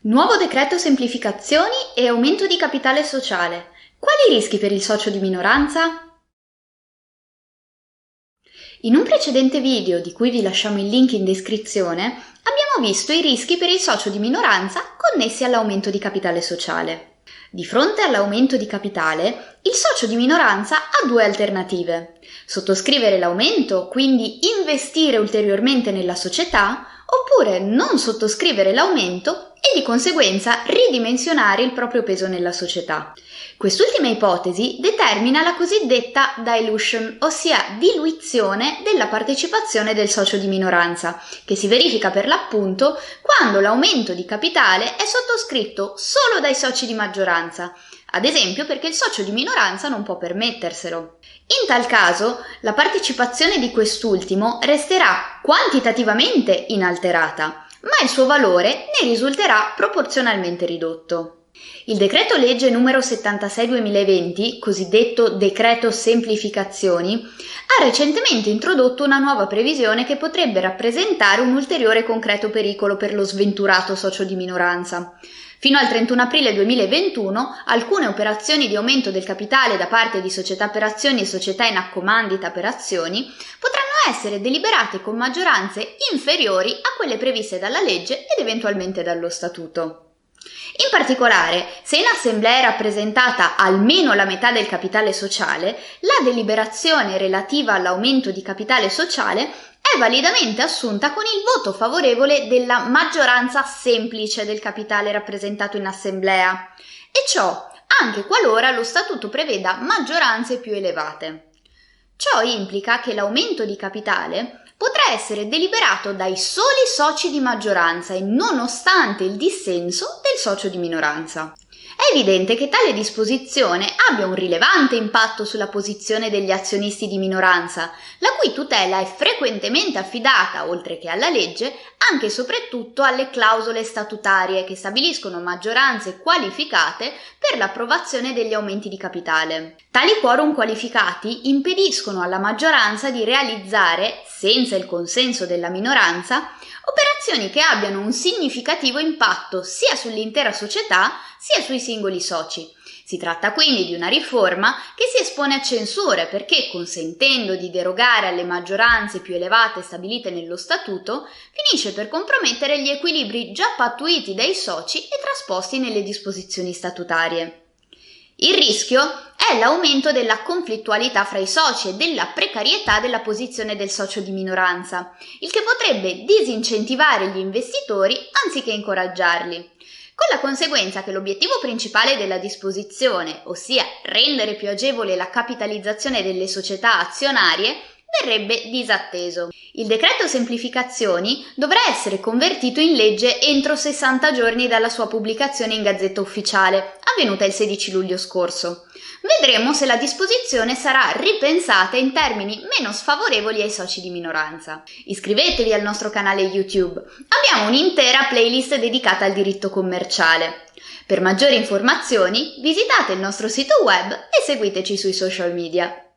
Nuovo decreto semplificazioni e aumento di capitale sociale. Quali rischi per il socio di minoranza? In un precedente video, di cui vi lasciamo il link in descrizione, abbiamo visto i rischi per il socio di minoranza connessi all'aumento di capitale sociale. Di fronte all'aumento di capitale, il socio di minoranza ha due alternative: sottoscrivere l'aumento, quindi investire ulteriormente nella società, oppure non sottoscrivere l'aumento e di conseguenza ridimensionare il proprio peso nella società. Quest'ultima ipotesi determina la cosiddetta dilution, ossia diluizione della partecipazione del socio di minoranza, che si verifica per l'appunto quando l'aumento di capitale è sottoscritto solo dai soci di maggioranza, ad esempio perché il socio di minoranza non può permetterselo. In tal caso, la partecipazione di quest'ultimo resterà quantitativamente inalterata, ma il suo valore ne risulterà proporzionalmente ridotto. Il decreto legge numero 76/2020, cosiddetto decreto semplificazioni, ha recentemente introdotto una nuova previsione che potrebbe rappresentare un ulteriore concreto pericolo per lo sventurato socio di minoranza. Fino al 31 aprile 2021 alcune operazioni di aumento del capitale da parte di società per azioni e società in accomandita per azioni potranno essere deliberate con maggioranze inferiori a quelle previste dalla legge ed eventualmente dallo statuto. In particolare, se in assemblea è rappresentata almeno la metà del capitale sociale, la deliberazione relativa all'aumento di capitale sociale è validamente assunta con il voto favorevole della maggioranza semplice del capitale rappresentato in assemblea, e ciò anche qualora lo statuto preveda maggioranze più elevate. Ciò implica che l'aumento di capitale potrà essere deliberato dai soli soci di maggioranza e nonostante il dissenso del socio di minoranza. È evidente che tale disposizione abbia un rilevante impatto sulla posizione degli azionisti di minoranza, la cui tutela è frequentemente affidata, oltre che alla legge, anche e soprattutto alle clausole statutarie che stabiliscono maggioranze qualificate per l'approvazione degli aumenti di capitale. Tali quorum qualificati impediscono alla maggioranza di realizzare, senza il consenso della minoranza, operazioni che abbiano un significativo impatto sia sull'intera società sia sui singoli soci. Si tratta quindi di una riforma che si espone a censure perché, consentendo di derogare alle maggioranze più elevate stabilite nello statuto, finisce per compromettere gli equilibri già pattuiti dai soci e trasposti nelle disposizioni statutarie. Il rischio è l'aumento della conflittualità fra i soci e della precarietà della posizione del socio di minoranza, il che potrebbe disincentivare gli investitori anziché incoraggiarli, con la conseguenza che l'obiettivo principale della disposizione, ossia rendere più agevole la capitalizzazione delle società azionarie, verrebbe disatteso. Il decreto semplificazioni dovrà essere convertito in legge entro 60 giorni dalla sua pubblicazione in Gazzetta Ufficiale, avvenuta il 16 luglio scorso. Vedremo se la disposizione sarà ripensata in termini meno sfavorevoli ai soci di minoranza. Iscrivetevi al nostro canale YouTube. Abbiamo un'intera playlist dedicata al diritto commerciale. Per maggiori informazioni visitate il nostro sito web e seguiteci sui social media.